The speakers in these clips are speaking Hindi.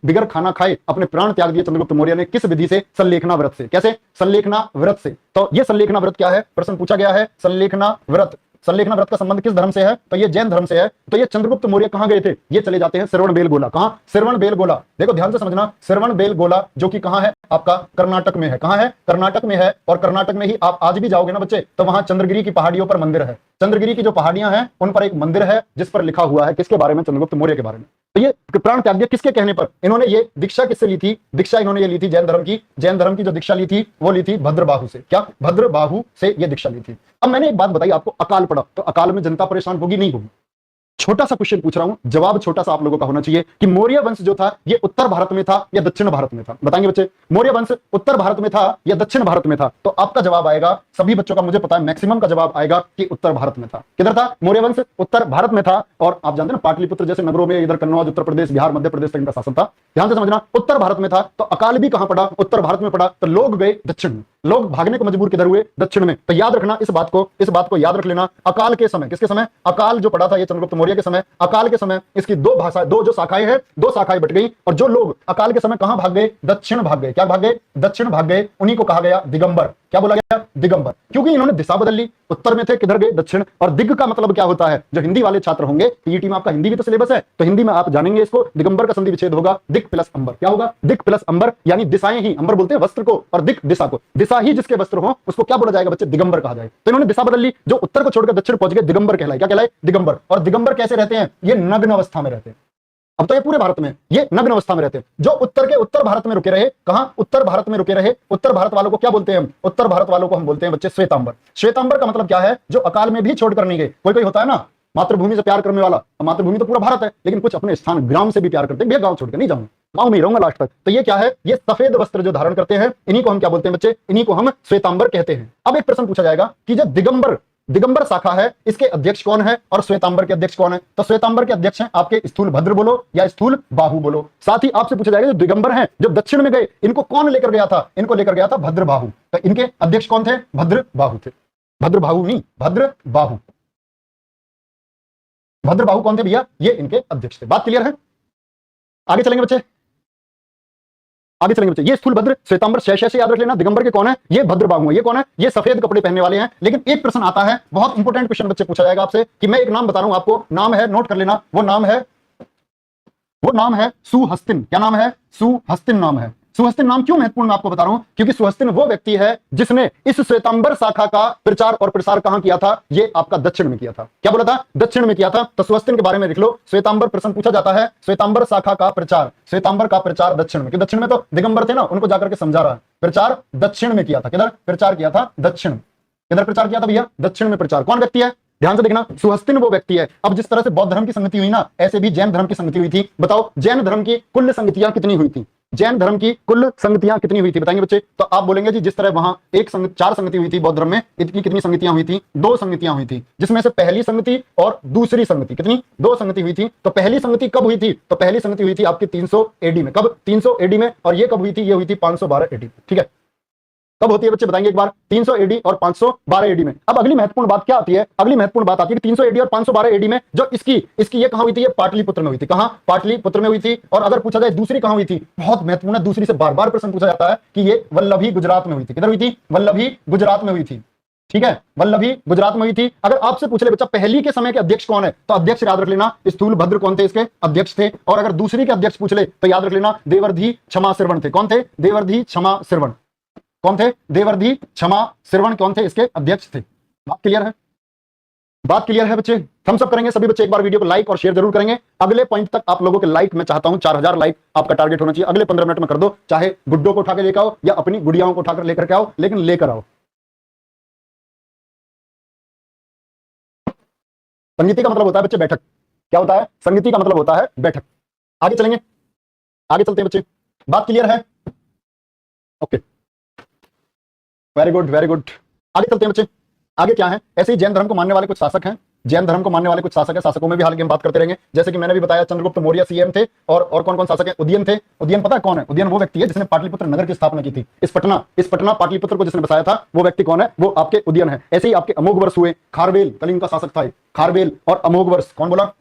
बिगर खाना खाए अपने प्राण त्याग दिए चंद्रगुप्त मौर्य ने किस विधि से? संलेखना व्रत से। कैसे? संलेखना व्रत से। तो ये संलेखना व्रत क्या है? प्रश्न पूछा गया है। संलेखना व्रत, संलेखना व्रत का संबंध किस धर्म से है? तो ये जैन धर्म से है। तो ये चंद्रगुप्त मौर्य कहां गए थे? ये चले जाते हैं श्रवणबेलगोला। कहां? श्रवणबेलगोला। देखो ध्यान से समझना, श्रवणबेलगोला जो कि कहां है? आपका कर्नाटक में है। कहां है? कर्नाटक में है। और कर्नाटक में ही आप आज भी जाओगे ना बच्चे, तो वहां चंद्रगिरी की पहाड़ियों पर मंदिर है। चंद्रगिरी की जो पहाड़ियां हैं उन पर एक मंदिर है जिस पर लिखा हुआ है किसके बारे में? चंद्रगुप्त मौर्य के बारे में। तो ये प्राण त्याग दिया किसके कहने पर? इन्होंने ये दीक्षा किससे ली थी? दीक्षा इन्होंने ये ली थी जैन धर्म की। जैन धर्म की जो दीक्षा ली थी वो ली थी भद्रबाहु से। क्या? भद्रबाहु से ये दीक्षा ली थी। अब मैंने एक बात बताई आपको, अकाल पड़ा, तो अकाल में जनता परेशान होगी नहीं होगी? छोटा सा क्वेश्चन पूछ रहा हूं, जवाब छोटा सा आप लोगों का होना चाहिए कि मौर्य वंश जो था ये उत्तर भारत में था या दक्षिण भारत में था? बताएंगे बच्चे, मौर्य वंश उत्तर भारत में था या दक्षिण भारत में था? तो आपका जवाब आएगा, सभी बच्चों का मुझे पता है मैक्सिमम का जवाब आएगा कि उत्तर भारत में था। किधर था? मौर्य वंश उत्तर भारत में था। और आप जानते हैं ना पाटलिपुत्र जैसे नगरों में इधर कन्नौज, उत्तर प्रदेश, बिहार, मध्य प्रदेश तक इनका शासन था। ध्यान से समझना, उत्तर भारत में था। तो अकाल भी कहां पड़ा? उत्तर भारत में पड़ा। तो लोग गए दक्षिण में, लोग भागने को मजबूर किधर हुए? दक्षिण में। तो याद रखना इस बात को याद रख लेना। अकाल के समय, किसके समय? अकाल जो पड़ा था ये चंद्रगुप्त मौर्य के समय। अकाल के समय इसकी दो भाषा, दो जो शाखाएं हैं, दो शाखाएं बट गई। और जो लोग अकाल के समय कहां भाग गए? दक्षिण भाग गए। क्या भाग गए? दक्षिण भाग गए। उन्हीं को कहा गया दिगंबर। क्या बोला गया? दिगंबर। क्योंकि इन्होंने दिशा बदल ली, उत्तर में थे, किधर गए? दक्षिण। और दिग का मतलब क्या होता है? जो हिंदी वाले छात्र होंगे, पीईटी में आपका हिंदी भी तो सिलेबस है, तो हिंदी में आप जानेंगे इसको। दिगंबर का संधि विच्छेद होगा दिक प्लस अंबर। क्या होगा? दिक प्लस अंबर, यानी दिशाएं ही, अंबर बोलते हैं वस्त्र को और दिक दिशा को, दिशा ही जिसके वस्त्र हो उसको क्या बोला जाएगा बच्चे? दिगंबर कहा जाएगा। तो इन्होंने दिशा बदल ली, जो उत्तर को छोड़कर दक्षिण पहुंच गए, दिगंबर कहलाए। क्या कहलाए? दिगंबर। और दिगंबर कैसे रहते हैं? ये नग्न अवस्था में रहते हैं। अब तो ये पूरे भारत में ये नग्न अवस्था में रहते हैं। जो उत्तर के उत्तर भारत में रुके रहे, कहां? उत्तर भारत में रुके रहे। उत्तर भारत वालों को क्या बोलते हैं हम? उत्तर भारत वालों को हम बोलते हैं बच्चे श्वेतांबर। श्वेतांबर का मतलब क्या है? जो अकाल में भी छोड़कर नहीं गए। कोई कोई होता है ना मातृभूमि से प्यार करने वाला, मातृभूमि तो पूरा भारत है, लेकिन कुछ अपने स्थान ग्राम से भी प्यार करते हैं। भैया गांव छोड़कर नहीं जाऊंगा, गांव में ही रहूंगा लास्ट तक। तो ये क्या है? ये सफेद वस्त्र जो धारण करते हैं, इन्हीं को हम क्या बोलते हैं बच्चे? इन्हीं को हम श्वेतांबर कहते हैं। अब एक प्रश्न पूछा जाएगा कि जो दिगंबर शाखा है इसके अध्यक्ष कौन है और श्वेतांबर के अध्यक्ष कौन है? तो श्वेतांबर के अध्यक्ष हैं आपके स्थूल भद्र बोलो या स्थूल बाहु बोलो। साथ ही आपसे पूछा जाएगा जो दिगंबर हैं, जो दक्षिण में गए, इनको कौन लेकर गया था? इनको लेकर गया था भद्रबाहु। तो इनके अध्यक्ष कौन थे? भद्रबाहु थे। भद्रबाहु नहीं, भद्रबाहु। भद्रबाहु कौन थे भैया? ये इनके अध्यक्ष थे। बात क्लियर है? आगे चलेंगे बच्चे, आगे चलेंगे बच्चे। ये स्थूल भद्र, श्वेतांबर शय से याद रख लेना। दिगंबर के कौन है? ये भद्रबाहु है। ये कौन है? ये सफेद कपड़े पहनने वाले हैं। लेकिन एक प्रश्न आता है, बहुत इंपॉर्टेंट क्वेश्चन बच्चे पूछा जाएगा आपसे कि मैं एक नाम बता रहा हूं आपको, नाम है, नोट कर लेना। वो नाम है सुहस्तिन। क्या नाम है? सुहस्तिन नाम है। सुहस्तिन नाम क्यों महत्वपूर्ण मैं आपको बता रहा हूं? क्योंकि सुहस्तिन वो व्यक्ति है जिसने इस श्वेतांबर शाखा का प्रचार और प्रसार कहां किया था? ये आपका दक्षिण में किया था। क्या बोला था? दक्षिण में किया था। तो सुहस्तिन के बारे में लिख लो। श्वेतांबर प्रश्न पूछा जाता है, श्वेतांबर शाखा का प्रचार, श्वेतांबर का प्रचार दक्षिण में। दक्षिण में तो दिगंबर थे ना, उनको जाकर के समझा रहा है। प्रचार दक्षिण में किया था। किधर प्रचार किया था? दक्षिण। किधर प्रचार किया था भैया? दक्षिण में प्रचार। कौन व्यक्ति है? ध्यान से देखना, सुहस्तिन वो व्यक्ति है। अब जिस तरह से बौद्ध धर्म की संगति हुई ना, ऐसे भी जैन धर्म की संगति हुई थी। बताओ जैन धर्म की कुल संगतियां कितनी हुई थी? जैन धर्म की कुल संगतियां कितनी हुई थी? बताएंगे बच्चे। तो आप बोलेंगे जी जिस तरह वहां चार संगति हुई थी बौद्ध धर्म में, इतनी कितनी संगतियां हुई थी? 2 संगतियां हुई थी, जिसमें से पहली संगति और दूसरी संगति, कितनी? 2 संगति हुई थी। तो पहली संगति कब हुई थी? तो पहली संगति हुई थी आपकी 300 एडी में। कब? 300 एडी में। और ये कब हुई थी? ये हुई थी 512 एडी। ठीक है, कब होती है बच्चे बताएंगे एक बार? 300 एडी और 512 एडी में। अब अगली महत्वपूर्ण बात क्या आती है? अगली महत्वपूर्ण बात आती है कि 300 एडी और 512 एडी में जो इसकी ये कहां हुई थी? ये पाटलिपुत्र में हुई थी। कहां? पाटलिपुत्र में हुई थी। और अगर पूछा जाए दूसरी कहां हुई थी, बहुत महत्वपूर्ण है, दूसरी से बार बार प्रश्न पूछा जाता है कि ये वल्लभी गुजरात में हुई थी। किधर हुई थी? वल्लभी गुजरात में हुई थी। ठीक है, वल्लभी गुजरात में हुई थी। अगर आपसे पूछ ले बच्चा पहली के समय के अध्यक्ष कौन है, तो अध्यक्ष याद रख लेना स्थूल भद्र कौन थे? इसके अध्यक्ष थे। और अगर दूसरी के अध्यक्ष पूछ ले तो याद रख लेना देवर्धि क्षमा श्रवण थे। कौन थे? देवर्धि क्षमा श्रवण। कौन थे? देवर्धि क्षमा श्रवण कौन थे? इसके अध्यक्ष थे। बात क्लियर है? बात क्लियर है बच्चे? थम्स अप करेंगे सभी बच्चे, एक बार वीडियो को लाइक और शेयर जरूर करेंगे। अगले पॉइंट तक आप लोगों के लाइक मैं चाहता हूं 4000 लाइक आपका टारगेट होना चाहिए। अगले 15 मिनट में कर दो, चाहे गुड्डो को उठाकर लेकर आओ या अपनी गुड़ियाओं को उठाकर लेकर के आओ, लेकिन लेकर आओ। संगीति का मतलब होता है बच्चे बैठक। क्या होता है? संगीति का मतलब होता है बैठक। आगे चलेंगे, आगे चलते हैं बच्चे। बात क्लियर है? Okay, very good very good. आगे चलते हैं बच्चे। आगे क्या है? ऐसे ही जैन धर्म को मानने वाले कुछ शासक हैं। जैन धर्म को मानने वाले कुछ शासक हैं, शासकों में भी हाल की हम बात करते रहेंगे। जैसे कि मैंने भी बताया चंद्रगुप्त मौर्य सीएम थे। और कौन कौन शासक हैं? उदयन थे। उदयन पता है कौन है? उदयन वो व्यक्ति है जिसने पाटलिपुत्र नगर की स्थापना की थी। इस पटना पाटलिपुत्र को जिसने बसाया था वो व्यक्ति कौन है? वो आपके उदयन है। ऐसे ही आपके अमोघवर्ष हुए। खारवेल कलिंग का शासक था। खारवेल और अमोघवर्ष, कौन बोला?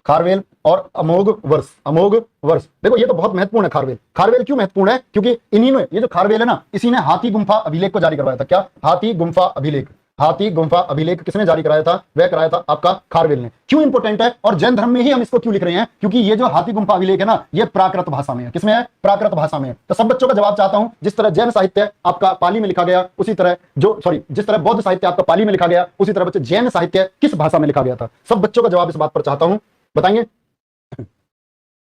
खारवेल और अमोघ वर्ष, अमोघ वर्ष। देखो ये तो बहुत महत्वपूर्ण है खारवेल। खारवेल क्यों महत्वपूर्ण है? क्योंकि इन्हीं में ये जो खारवेल है ना, इसी ने हाथी गुम्फा अभिलेख को जारी करवाया था। क्या? हाथी गुम्फा अभिलेख। हाथी गुम्फा अभिलेख किसने जारी कराया था? वह कराया था आपका खारवेल ने। क्यों इंपॉर्टेंट है? और जैन धर्म में ही हम इसको क्यों लिख रहे हैं? क्योंकि ये जो हाथी गुम्फा अभिलेख है ना, ये प्राकृत भाषा में है। किसमें है? प्राकृत भाषा में है। तो सब बच्चों का जवाब चाहता हूं। जिस तरह जैन साहित्य आपका पाली में लिखा गया, उसी तरह जिस तरह बौद्ध साहित्य आपका पाली में लिखा गया, उसी तरह बच्चे जैन साहित्य किस भाषा में लिखा गया था? सब बच्चों का जवाब इस बात पर चाहता हूं, बताएंगे?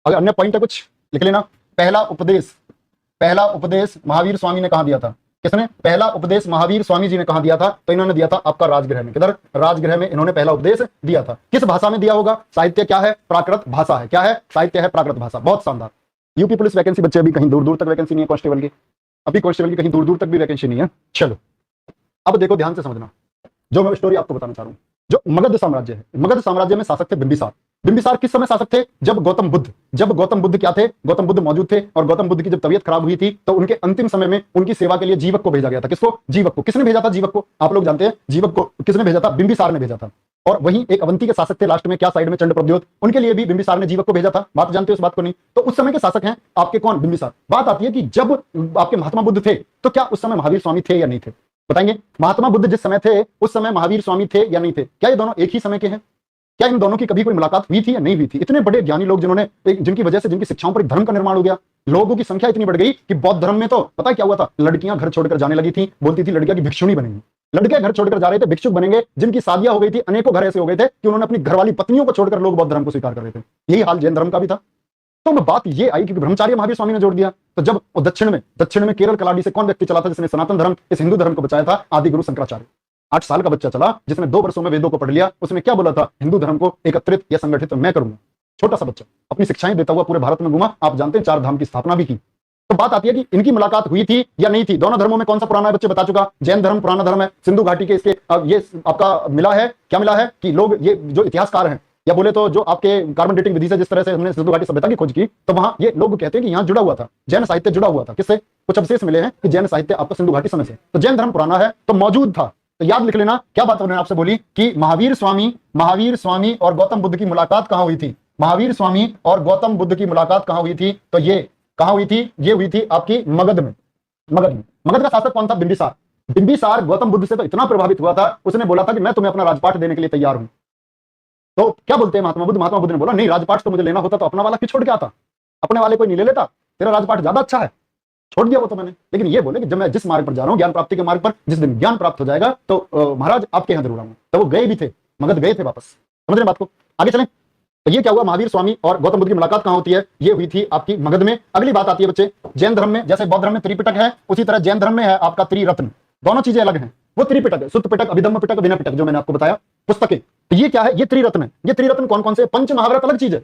अगर अन्य पॉइंट है कुछ लिख लेना। पहला उपदेश महावीर स्वामी ने कहां दिया था? किसने? पहला उपदेश महावीर स्वामी जी ने कहां दिया था? तो इन्होंने दिया था आपका राजगृह में। किधर? राजगृह में इन्होंने पहला उपदेश दिया था। किस भाषा में दिया होगा? साहित्य क्या है? प्राकृत भाषा है। क्या है? साहित्य है प्राकृत भाषा। बहुत शानदार। यूपी पुलिस वैकेंसी बच्चे अभी कहीं दूर दूर तक वैकेंसी नहीं है कांस्टेबल की। अभी कांस्टेबल की कहीं दूर दूर तक भी वैकेंसी नहीं है। चलो अब देखो ध्यान से समझना जो मैं स्टोरी आपको बताना चाह रहा हूं। जो मगध साम्राज्य है, मगध साम्राज्य में शासक थे बिंबिसार। बिंबिसार किस समय शासक थे? जब गौतम बुद्ध क्या थे? गौतम बुद्ध मौजूद थे। और गौतम बुद्ध की जब तबीयत खराब हुई थी तो उनके अंतिम समय में उनकी सेवा के लिए जीवक को भेजा गया था। किसको? जीवक को। किसने भेजा था जीवक को? आप लोग जानते हैं जीवक को किसने भेजा था? बिंबिसार ने भेजा था। और वहीं एक अवंती के शासक थे लास्ट में, क्या साइड में, चंड प्रद्योत, उनके लिए भी बिंबिसार ने जीवक को भेजा था। बात जानते हो उस बात को? नहीं। तो उस समय के शासक हैं आपके कौन? बिंबिसार। बात आती है कि जब आपके महात्मा बुद्ध थे तो क्या उस समय महावीर स्वामी थे या नहीं थे? बताएंगे। महात्मा बुद्ध जिस समय थे उस समय महावीर स्वामी थे या नहीं थे? क्या ये दोनों एक ही समय के हैं? क्या इन दोनों की कभी कोई मुलाकात हुई थी या नहीं हुई थी? इतने बड़े ज्ञानी लोग जिन्होंने, जिनकी वजह से जिनकी शिक्षाओं पर एक धर्म का निर्माण हो गया। लोगों की संख्या इतनी बढ़ गई कि बौद्ध धर्म में तो पता है क्या हुआ था? लड़कियां घर छोड़कर जाने लगी थी, बोलती थी लड़कियां की भिक्षुणी बनेंगी। लड़के घर छोड़कर जा रहे थे, भिक्षुक बनेंगे। जिनकी शादियां हो गई थी, अनेकों घर ऐसे हो गए थे कि उन्होंने अपनी घरवाली पत्नियों को छोड़कर लोग बौद्ध धर्म को स्वीकार कर रहे थे। यही हाल जैन धर्म का भी था। तो बात ये आई कि ब्रह्मचार्य महावीर स्वामी ने जोड़ दिया। तो जब दक्षिण में केरल कलाडी से कौन व्यक्ति चला था जिसने सनातन धर्म, इस हिंदू धर्म को बचाया था? आदि गुरु शंकराचार्य। 8 साल का बच्चा चला जिसने 2 वर्षों में वेदों को पढ़ लिया। उसने क्या बोला था? हिंदू धर्म को एकत्रित या संगठित मैं करूंगा। छोटा सा बच्चा अपनी शिक्षाएं देता हुआ पूरे भारत में घूमा। आप जानते हैं 4 धाम की स्थापना भी की। तो बात आती है कि इनकी मुलाकात हुई थी या नहीं थी? दोनों धर्मों में कौन सा पुराना है? बच्चे बता चुका। जैन धर्म पुराना धर्म है। सिंधु घाटी के इसके ये आपका मिला है। क्या मिला है कि लोग, ये जो इतिहासकार हैं या बोले तो जो आपके कार्बन डेटिंग विधि से जिस तरह से हमने सिंधु घाटी सभ्यता की खोज की, तो वहां ये लोग कहते हैं कि यहां जुड़ा हुआ था, जैन साहित्य जुड़ा हुआ था। किससे? कुछ अवशेष मिले हैं कि जैन साहित्य आपका सिंधु घाटी समय से, तो जैन धर्म पुराना है तो मौजूद था। तो याद लिख लेना। क्या बात उन्होंने आपसे बोली कि महावीर स्वामी और गौतम बुद्ध की मुलाकात कहां हुई थी? महावीर स्वामी और गौतम बुद्ध की मुलाकात कहां हुई थी? तो ये कहां हुई थी? ये हुई थी आपकी मगध में। मगध का शासक कौन था? बिंबिसार। बिंबिसार गौतम बुद्ध से तो इतना प्रभावित हुआ था, उसने बोला था कि मैं तुम्हें अपना राजपाट देने के लिए तैयार हूं। तो क्या बोलते हैं महात्मा बुद्ध? महात्मा बुद्ध ने बोला नहीं, राजपाट तो मुझे लेना होता तो अपना वाला क्यों छोड़ के आता? अपने वाले कोई नहीं ले लेता? तेरा राजपाट ज्यादा अच्छा है, छोड़ दिया वो तो मैंने। लेकिन ये बोले कि जब मैं जिस मार्ग पर जा रहा हूं, ज्ञान प्राप्ति के मार्ग पर, जिस दिन ज्ञान प्राप्त हो जाएगा तो महाराज आपके यहां जरूर आऊंगा। तो वो गए भी थे, मगध गए थे वापस। समझ रहे बात को? आगे चलें। तो ये क्या हुआ? महावीर स्वामी और गौतम बुद्ध की मुलाकात कहां होती है? ये हुई थी आपकी मगध में। अगली बात आती है बच्चे, जैन धर्म में जैसे बौद्ध धर्म में त्रिपिटक है, उसी तरह जैन धर्म में है आपका त्रिरत्न। दोनों चीजें अलग हैं। वो त्रिपिटक है, सुत्त पिटक, अभिधम्म पिटक, विनय पिटक, जो मैंने आपको बताया पुस्तकें। तो ये क्या है? ये त्रिरत्न है। ये त्रिरत्न कौन कौन से? पंच महाव्रत अलग चीज है।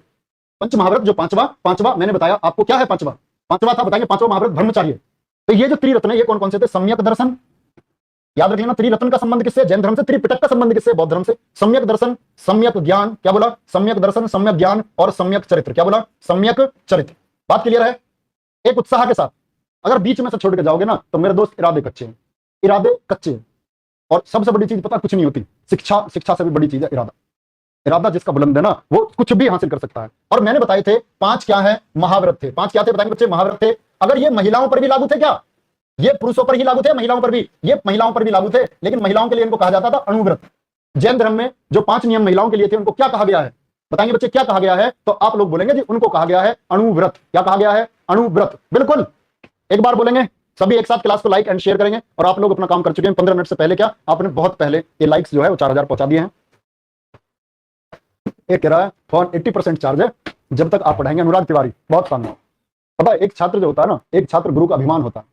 पंच महाव्रत जो पांचवा मैंने बताया आपको, क्या है पांचवा था, बताएंगे। पांचवा महाव्रत ब्रह्मचार्य। तो ये जो त्रिरत्न है ये कौन कौन से थे? सम्यक दर्शन, याद रख लेना। त्रिरत्न का संबंध किससे? जैन धर्म से। त्रिपिटक का संबंध किससे? बौद्ध धर्म से। सम्यक दर्शन, सम्यक ज्ञान, क्या बोला? सम्यक दर्शन, सम्यक ज्ञान और सम्यक चरित्र, क्या बोला? सम्यक चरित्र। बात क्लियर है? एक उत्साह के साथ अगर बीच में से छोड़ के जाओगे ना तो मेरे दोस्त इरादे कच्चे हैं, इरादे कच्चे हैं। और सबसे बड़ी चीज पता कुछ नहीं होती, शिक्षा से भी बड़ी चीज है इरादा। इरादा जिसका बुलंद है ना वो कुछ भी हासिल कर सकता है। और मैंने बताए थे 5 क्या है? महाव्रत थे। 5 क्या थे बताएंगे बच्चे? महाव्रत थे। अगर ये महिलाओं पर भी लागू थे क्या? ये पुरुषों पर ही लागू थे, महिलाओं पर भी? ये महिलाओं पर भी लागू थे, लेकिन महिलाओं के लिए इनको कहा जाता था अणुव्रत। जैन धर्म में जो 5 नियम महिलाओं के लिए थे उनको क्या कहा गया है? बताएंगे बच्चे क्या कहा गया है? तो आप लोग बोलेंगे जी उनको कहा गया है अणुव्रत। क्या कहा गया है? अणुव्रत। बिल्कुल, एक बार बोलेंगे। सभी एक साथ क्लास को लाइक एंड शेयर करेंगे। और आप लोग अपना काम कर चुके हैं 15 मिनट से पहले। क्या आपने बहुत पहले ये लाइक्स जो है वो 4000 पहुंचा दिए हैं। एक कह रहा है फोन 80% चार्ज है, जब तक आप पढ़ाएंगे। अनुराग तिवारी, बहुत शानदार। पता है एक छात्र जो होता है ना, एक छात्र गुरु का अभिमान होता है।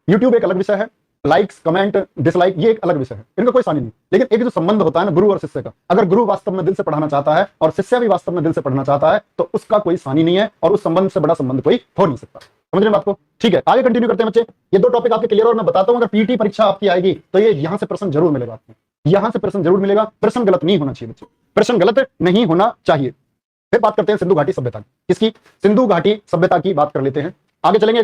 यूट्यूब एक अलग विषय है, लाइक्स कमेंट डिसलाइक ये एक अलग विषय है, इनका कोई सानी नहीं। लेकिन एक जो संबंध होता है ना गुरु और शिष्य का, अगर गुरु वास्तव में दिल से पढ़ाना चाहता है और शिष्य भी वास्तव में दिल से पढ़ना चाहता है तो उसका कोई सानी नहीं है और उस संबंध से बड़ा संबंध कोई हो नहीं सकता। समझ रहे बात को? ठीक है, आगे कंटिन्यू करते हैं बच्चे। ये 2 टॉपिक आपके क्लियर। और मैं बताता हूं अगर पीटी परीक्षा आपकी आएगी तो ये यहां से प्रश्न जरूर मिलेगा आपको, यहां से प्रश्न जरूर मिलेगा। प्रश्न गलत नहीं होना चाहिए बच्चे, प्रश्न गलत नहीं होना चाहिए। फिर बात करते हैं सिंधु घाटी सभ्यता की। किसकी? सिंधु घाटी सभ्यता की बात कर लेते हैं। आगे चलेंगे।